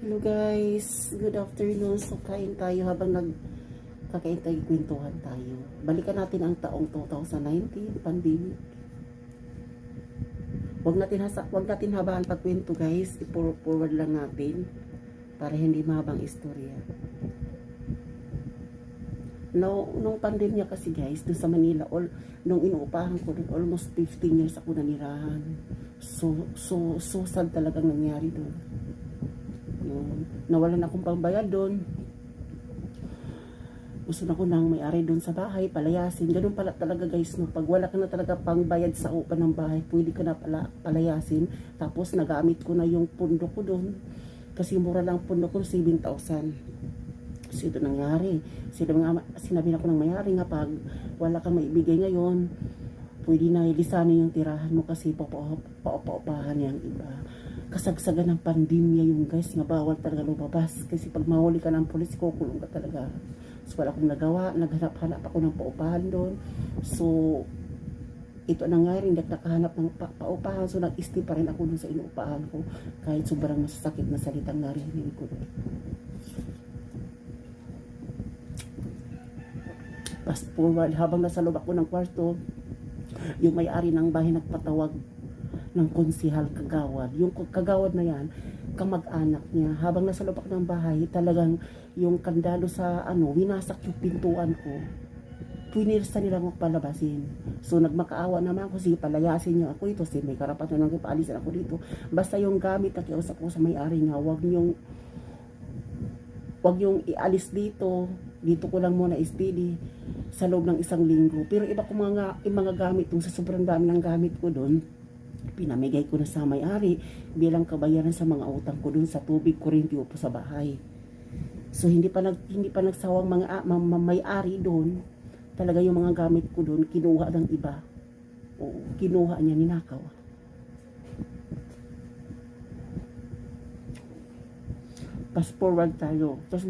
Hello guys, good afternoon. So kain tayo habang nagkakain tayo, kwentuhan tayo. Balikan natin ang taong 2019, pandemic. Wag natin habaan pagkwento guys, i-forward lang natin para hindi mahabang istorya. No, nung pandemya kasi guys, dun sa Manila, nung inuupahan ko dun, almost 15 years ako nanirahan. So sad talagang nangyari dun. Nawalan akong pambayad doon. Gusto na ko nang may-ari doon sa bahay, palayasin. Ganun pala talaga guys, no? Pag wala ka na talaga pangbayad sa upa ng bahay, pwede ka na palayasin. Tapos nagamit ko na yung pundo ko doon. Kasi mura lang pundo ko, 7,000. So ito nangyari. Sinabi na ko ng may-ari nga, pag wala kang maibigay ngayon, pwede na ilisanin yung tirahan mo kasi paupahan yung iba. Kasagsagan ng pandemya yung guys, nga bawal talaga lumabas kasi pag mahuli ka ng pulis, kukulong ka talaga. So wala akong nagawa, naghanap-hanap ako ng paupahan doon. So ito nangyari, hindi nakahanap ng paupahan, so nag-stay pa rin ako doon sa inuupahan ko kahit sobrang masasakit na salitang narinig ko doon. Fast forward, habang nasa loob ako ng kwarto, yung may-ari ng bahay nagpatawag ng konsihal kagawad. Yung kagawad na yan, kamag-anak niya. Habang nasa loob ako ng bahay, talagang yung kandado sa winasak yung pintuan ko. Pinirsa nila akong palabasin. So nagmakaawa naman ako, sige palayasin niyo ako ito, sige may karapatan nang ipaalisan ako dito. Basta yung gamit na kiusap ko sa may-ari niya, wag yung ialis dito. Dito ko lang muna steady sa loob ng 1 linggo. Pero iba ko mga gamit sa sobrang dami ng gamit ko doon, pinamigay ko na sa may-ari bilang kabayaran sa mga utang ko doon sa tubig, kuryente upo sa bahay. So hindi pa nagsawang mga may-ari doon. Talaga yung mga gamit ko doon kinuha ng iba. Oo, kinuha niya, ninakaw. Fast forward tayo. Tapos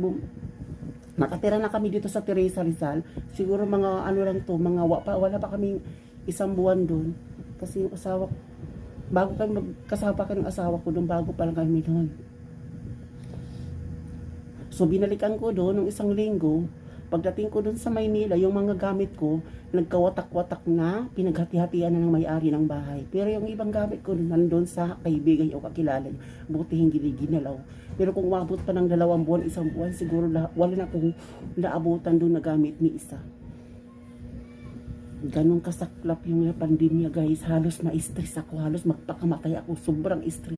nakatira na kami dito sa Teresa Rizal. Siguro mga lang to, wala pa kaming 1 buwan doon. Kasi yung asawa ko, bago kami magkasama pa ng asawa ko doon, bago pa lang kami doon. So binalikan ko doon ng 1 linggo. Pagdating ko doon sa Maynila, yung mga gamit ko nagkawatak-watak na, pinaghati-hatian na ng may-ari ng bahay. Pero yung ibang gamit ko nandun sa kaibigan o kakilala, buti hindi ginalaw. Pero kung umabot pa ng 2 buwan, 1 buwan, siguro wala na akong naabutan doon na gamit ni isa. Ganong kasaklap yung pandemya guys, halos na-stress ako, halos magpakamatay ako, sobrang stress.